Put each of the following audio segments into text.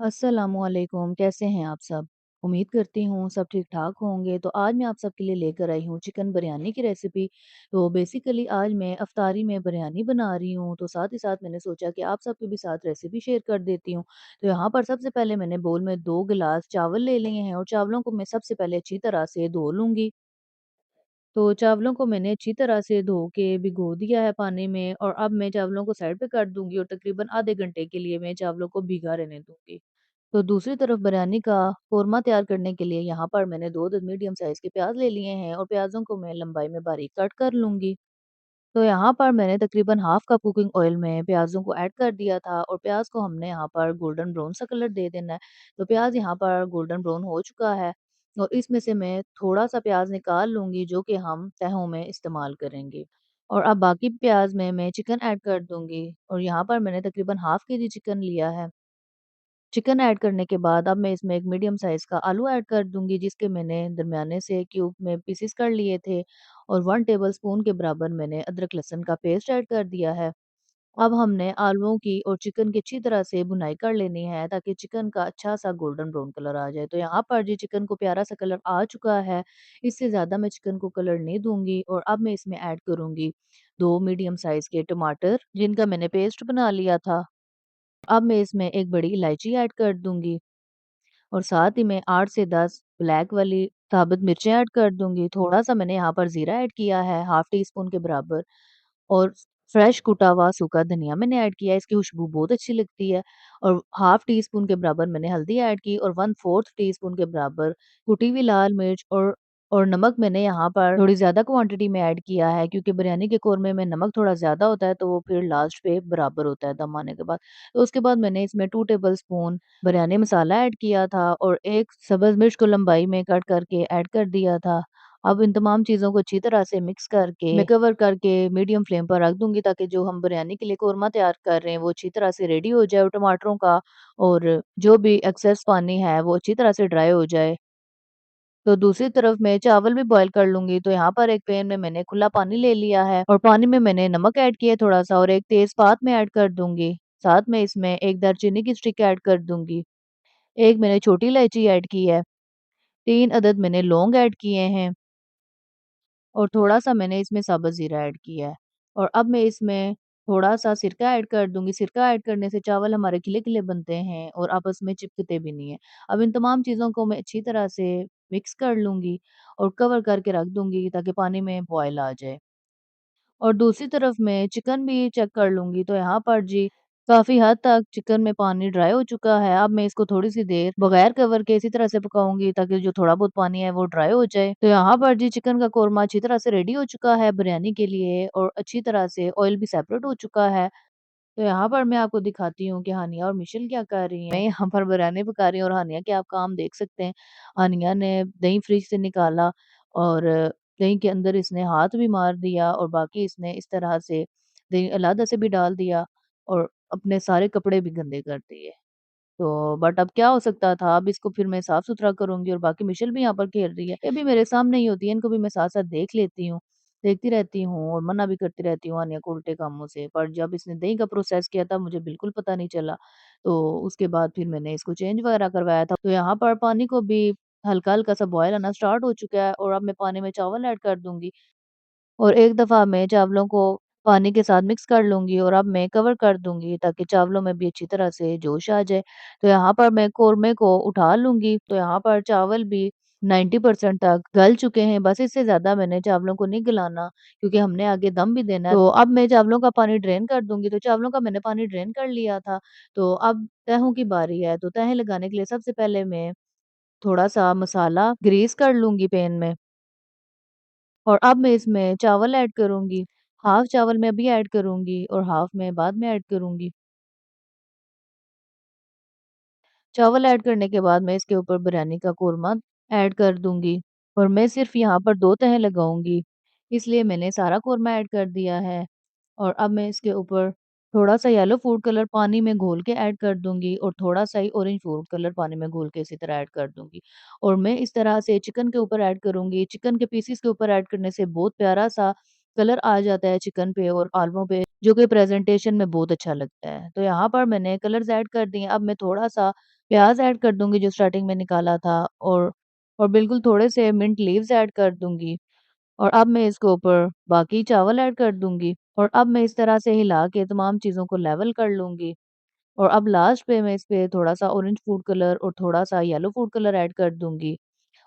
अस्सलामुअलैकुम, कैसे हैं आप सब? उम्मीद करती हूँ सब ठीक-ठाक होंगे। तो आज मैं आप सबके लिए लेकर आई हूँ चिकन बिरयानी की रेसिपी। तो बेसिकली आज मैं इफ्तारी में बिरयानी बना रही हूँ, तो साथ ही साथ मैंने सोचा कि आप सबके भी साथ रेसिपी शेयर कर देती हूँ। तो यहाँ पर सबसे पहले मैंने बोल में 2 गिलास चावल ले लिए हैं और चावलों को मैं सबसे पहले अच्छी तरह से धो लूँगी। तो चावलों को मैंने अच्छी तरह से धो के भिगो दिया है पानी में और अब मैं चावलों को साइड पे कर दूँगी और तकरीबन आधे घंटे के लिए मैं चावलों को भीगा रहने दूँगी। तो दूसरी तरफ बिरयानी का कोरमा तैयार करने के लिए यहाँ पर मैंने 2 मीडियम साइज़ के प्याज़ ले लिए हैं और प्याज़ों को मैं लंबाई में बारीक कट कर लूँगी। तो यहाँ पर मैंने तकरीबन हाफ कप कुकिंग ऑयल में प्याज़ों को ऐड कर दिया था और प्याज़ को हमने यहाँ पर गोल्डन ब्राउन सा कलर दे देना है। तो प्याज़ यहाँ पर गोल्डन ब्राउन हो चुका है और इसमें से मैं थोड़ा-सा प्याज़ निकाल लूँगी जो कि हम तहों में इस्तेमाल करेंगे। और अब बाकी प्याज़ में मैं चिकन ऐड कर दूँगी और यहाँ पर मैंने तकरीबन हाफ केजी चिकन लिया है। चिकन ऐड करने के बाद अब मैं इसमें एक मीडियम साइज़ का आलू ऐड कर दूँगी जिसके मैंने दरमियाने से क्यूब में पीसेस कर लिए थे और 1 टेबलस्पून के बराबर मैंने अदरक लहसुन का पेस्ट ऐड कर दिया है। अब हमने आलूओं की और चिकन की अच्छी तरह से भुनाई कर लेनी है ताकि चिकन का अच्छा-सा गोल्डन ब्राउन कलर आ जाए। तो यहाँ पर जी चिकन को प्यारा-सा कलर आ चुका है, इससे ज़्यादा मैं चिकन को कलर नहीं दूँगी और अब मैं इसमें ऐड करूँगी 2 मीडियम साइज़ के टमाटर जिनका मैंने पेस्ट बना लिया था। अब मैं इसमें एक बड़ी इलायची ऐड कर दूँगी और साथ ही मैं 8 से 10 ब्लैक वाली साबुत मिर्चें ऐड कर दूँगी। थोड़ा-सा मैंने यहाँ पर ज़ीरा ऐड किया है, हाफ टी स्पून के बराबर और फ्रेश कुटा हुआ सूखा धनिया मैंने ऐड किया है, इसकी खुशबू बहुत अच्छी लगती है और हाफ टी स्पून के बराबर मैंने हल्दी ऐड की और 1/4 टी स्पून के बराबर कुटी हुई लाल मिर्च और नमक मैंने यहाँ पर थोड़ी ज़्यादा क्वांटिटी में ऐड किया है क्योंकि बिरयानी के कोरमे में नमक थोड़ा ज़्यादा होता है, तो वो फिर लास्ट पे बराबर होता है दम आने के बाद। तो उसके बाद मैंने इसमें 2 टेबलस्पून बिरयानी मसाला ऐड किया था और 1 सब्ज़ मिर्च को लंबाई में कट करके ऐड कर दिया था। अब इन तमाम चीज़ों को अच्छी तरह से मिक्स करके मैं कवर करके मीडियम फ्लेम पर रख दूँगी ताकि जो हम बिरयानी के लिए कोरमा तैयार कर रहे हैं वो अच्छी तरह से रेडी हो जाए और टमाटरों का और जो भी एक्सेस पानी है वो अच्छी तरह से ड्राई हो जाए। तो दूसरी तरफ मैं चावल भी बॉयल कर लूँगी, तो यहाँ पर एक पैन में मैंने खुला पानी ले लिया है और पानी में मैंने नमक ऐड किया है थोड़ा-सा और एक तेज़पात मैं ऐड कर दूँगी। साथ में इसमें एक दालचीनी की स्टिक ऐड कर दूँगी। एक मैंने छोटी इलायची ऐड की है, 3 अदद मैंने लौंग ऐड किए हैं और थोड़ा-सा मैंने इसमें साबुत ज़ीरा ऐड किया है। और अब मैं इसमें थोड़ा-सा सिरका ऐड कर दूँगी, सिरका ऐड करने से चावल हमारे खिले-खिले बनते हैं और आपस में चिपकते भी नहीं हैं। अब इन तमाम चीज़ों को मैं अच्छी तरह से मिक्स कर लूँगी और कवर करके रख दूँगी ताकि पानी में बॉयल आ जाए। और दूसरी तरफ मैं चिकन भी चेक कर लूँगी, तो यहाँ पर जी काफ़ी हद तक चिकन में पानी ड्राई हो चुका है। अब मैं इसको थोड़ी-सी देर बगैर कवर के इसी तरह से पकाऊँगी ताकि जो थोड़ा बहुत पानी है वो ड्राई हो जाए। तो यहाँ पर जी चिकन का कोरमा अच्छी तरह से रेडी हो चुका है बिरयानी के लिए और अच्छी तरह से ऑयल भी सेपरेट हो चुका है। तो यहाँ पर मैं आपको दिखाती हूँ कि हानिया और मिशेल क्या कर रही हैं। मैं यहाँ पर बिरयानी पका रही हूँ और हानिया के आप काम देख सकते हैं। हानिया ने दही फ्रिज से निकाला और दही के अंदर इसने हाथ भी मार दिया और बाकी इसने इस तरह से दही अलग से भी डाल दिया और अपने सारे कपड़े भी गंदे कर दिए। तो बट अब क्या हो सकता था, अब इसको फिर मैं साफ-सुथरा करूँगी और बाकी मिशेल भी यहाँ पर खेल रही है। ये भी मेरे सामने ही होती है, इनको भी मैं साथ-साथ देख लेती हूँ, देखती रहती हूँ और मना भी करती रहती हूँ आन्या को उल्टे कामों से। पर जब इसने दही का प्रोसेस किया था मुझे बिल्कुल पता नहीं चला, तो उसके बाद फिर मैंने इसको चेंज वगैरह करवाया था। तो यहाँ पर पानी को भी हल्का-हल्का सा बॉयल आना स्टार्ट हो चुका है और अब मैं पानी में चावल ऐड कर दूँगी। और एक दफ़ा मैं चावलों को पानी के साथ मिक्स कर लूँगी और अब मैं कवर कर दूँगी ताकि चावलों में भी अच्छी तरह से जोश आ जाए। तो यहाँ पर मैं कोरमे को उठा लूँगी, तो यहाँ पर चावल भी 90% तक गल चुके हैं, बस इससे ज़्यादा मैंने चावलों को नहीं गलाना क्योंकि हमने आगे दम भी देना है। तो अब मैं चावलों का पानी ड्रेन कर दूँगी, तो चावलों का मैंने पानी ड्रेन कर लिया था, तो अब तहों की बारी है। तो तहें लगाने के लिए सबसे पहले मैं थोड़ा-सा मसाला ग्रीस कर लूँगी पैन में। और अब मैं इसमें चावल ऐड करूँगी। हाफ़ चावल मैं अभी ऐड करूँगी और हाफ़ मैं बाद में ऐड करूँगी। चावल ऐड करने के बाद मैं इसके ऊपर बिरयानी का कोरमा ऐड कर दूँगी और मैं सिर्फ़ यहाँ पर 2 तहें लगाऊँगी, इसलिए मैंने सारा कोरमा ऐड कर दिया है। और अब मैं इसके ऊपर थोड़ा-सा येलो फूड कलर पानी में घोल के ऐड कर दूँगी और थोड़ा-सा ही ऑरेंज फूड कलर पानी में घोल के इसी तरह ऐड कर दूँगी। और मैं इस तरह से चिकन के ऊपर ऐड करूँगी, चिकन के पीसेस के ऊपर ऐड करने से बहुत प्यारा-सा कलर आ जाता है चिकन पे और आलुओं पे, जो कि प्रेज़ेंटेशन में बहुत अच्छा लगता है। तो यहाँ पर मैंने कलर्स ऐड कर दिए, अब मैं थोड़ा-सा प्याज़ ऐड कर दूँगी जो स्टार्टिंग में निकाला था, और बिल्कुल थोड़े से मिंट लीव्स ऐड कर दूँगी। और अब मैं इसके ऊपर बाकी चावल ऐड कर दूँगी, और अब मैं इस तरह से हिला के तमाम चीज़ों को लेवल कर लूँगी। और अब लास्ट पे मैं इस पे थोड़ा-सा ऑरेंज फूड कलर और थोड़ा-सा येलो फूड कलर ऐड कर दूँगी।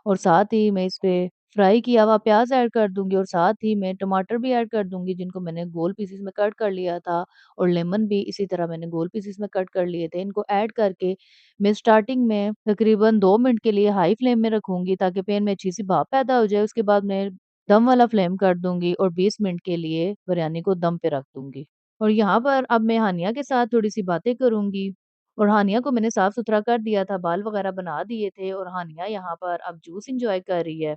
और साथ ही मैं इस पे फ्राई किया हुआ प्याज़ ऐड कर दूँगी, और साथ ही मैं टमाटर भी ऐड कर दूँगी जिनको मैंने गोल पीसेस में कट कर लिया था, और लेमन भी इसी तरह मैंने गोल पीसेस में कट कर लिए थे। इनको ऐड करके मैं स्टार्टिंग में तकरीबन 2 मिनट के लिए हाई फ्लेम में रखूँगी ताकि पैन में अच्छी-सी भाप पैदा हो जाए। उसके बाद मैं दम वाला फ्लेम कर दूँगी और 20 मिनट के लिए बिरयानी को दम पे रख दूँगी। और यहाँ पर अब मैं हानिया के साथ थोड़ी-सी बातें करूँगी। और हानिया को मैंने साफ-सुथरा कर दिया था, बाल वगैरह बना दिए थे, और हानिया यहाँ पर अब जूस एन्जॉय कर रही है।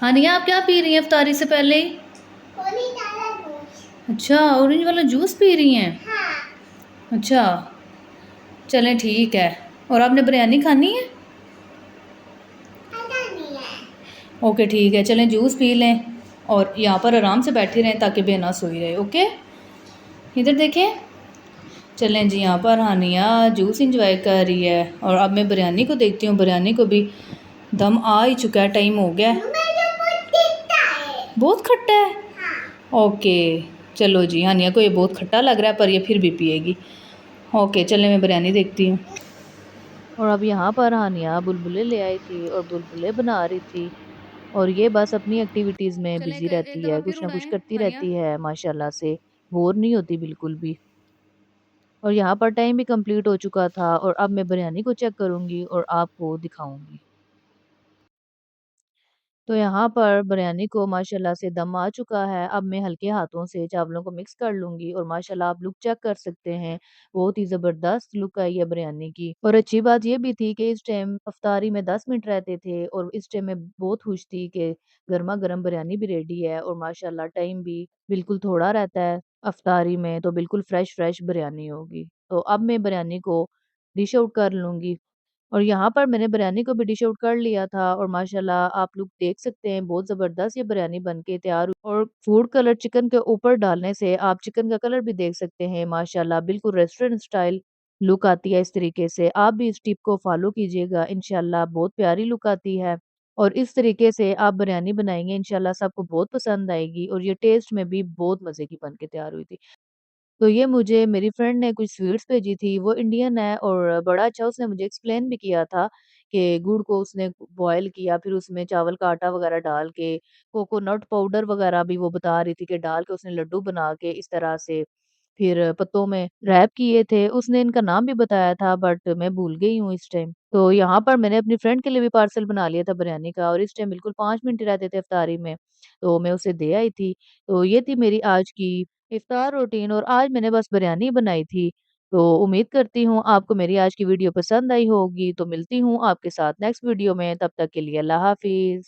हानिया, आप क्या पी रही हैं इफ्तारी से पहले ही? ऑरेंज वाला जूस। अच्छा, ऑरेंज वाला जूस पी रही हैं? हाँ। अच्छा, चलें ठीक है। और आपने बिरयानी खानी है? पता नहीं है। ओके ठीक है, चलें जूस पी लें और यहाँ पर आराम से बैठे रहें ताकि बेना सोई रहे, ओके? इधर देखें। चलें जी, यहाँ पर हानिया जूस एन्जॉय कर रही है, और अब मैं बिरयानी को देखती हूँ। बिरयानी को भी दम आ ही चुका है, टाइम हो गया है। मुझे बहुत तीखा है। बहुत खट्टा है? हाँ। ओके, चलो जी, हानिया को ये बहुत खट्टा लग रहा है पर ये फिर भी पिएगी। ओके, चलें मैं बिरयानी देखती हूँ। और अब यहाँ पर हानिया बुलबुले ले आई थी और बुलबुले बना रही थी, और ये बस अपनी एक्टिविटीज़ में चलें बिज़ी एक एक रहती दफ़ा है, फिर कुछ ना कुछ उड़ाएँ करती हानिया। रहती है माशाल्लाह से, बोर नहीं होती बिल्कुल भी। और यहाँ पर टाइम भी कंप्लीट हो चुका था, और अब मैं बिरयानी को चेक करूँगी और आपको दिखाऊँगी। तो यहाँ पर बिरयानी को माशाल्लाह से दम आ चुका है। अब मैं हल्के हाथों से चावलों को मिक्स कर लूँगी, और माशाल्लाह आप लुक चेक कर सकते हैं। बहुत ही ज़बरदस्त लुक आई है बिरयानी की। और अच्छी बात ये भी थी कि इस टाइम इफ्तारी में 10 मिनट रहते थे, और इस टाइम मैं बहुत खुश थी कि गरमा-गरम बिरयानी भी रेडी है, और माशाल्लाह टाइम भी बिल्कुल थोड़ा रहता है इफ्तारी में, तो बिल्कुल फ्रेश-फ्रेश बिरयानी होगी। तो अब मैं बिरयानी को डिश आउट कर लूँगी। और यहाँ पर मैंने बिरयानी को भी डिश आउट कर लिया था, और माशाल्लाह आप लोग देख सकते हैं बहुत ज़बरदस्त ये बिरयानी बन के तैयार हुई। और फूड कलर चिकन के ऊपर डालने से आप चिकन का कलर भी देख सकते हैं, माशाल्लाह बिल्कुल रेस्टोरेंट स्टाइल लुक आती है इस तरीके से। आप भी इस टिप को फॉलो कीजिएगा, इंशाल्लाह बहुत प्यारी लुक आती है। और इस तरीके से आप बिरयानी बनाएँगे, इंशाल्लाह सबको बहुत पसंद आएगी, और ये टेस्ट में भी बहुत मज़े की बन के तैयार हुई थी। तो ये मुझे मेरी फ्रेंड ने कुछ स्वीट्स भेजी थी, वो इंडियन है, और बड़ा अच्छा उसने मुझे एक्सप्लेन भी किया था कि गुड़ को उसने बॉयल किया, फिर उसमें चावल का आटा वगैरह डाल के, कोकोनट पाउडर वगैरह भी वो बता रही थी कि डाल के उसने लड्डू बना के इस तरह से फिर पत्तों में रैप किए थे। उसने इनका नाम भी बताया था बट मैं भूल गई हूँ इस टाइम। तो यहाँ पर मैंने अपनी फ्रेंड के लिए भी पार्सल बना लिया था बिरयानी का, और इस टाइम बिल्कुल 5 मिनट ही रहते थे इफ्तारी में, तो मैं उसे दे आई थी। तो ये थी मेरी आज की इफ्तार रूटीन, और आज मैंने बस बिरयानी बनाई थी। तो उम्मीद करती हूँ आपको मेरी आज की वीडियो पसंद आई होगी, तो मिलती हूँ आपके साथ नेक्स्ट वीडियो में, तब तक के लिए अल्लाह हाफ़िज़।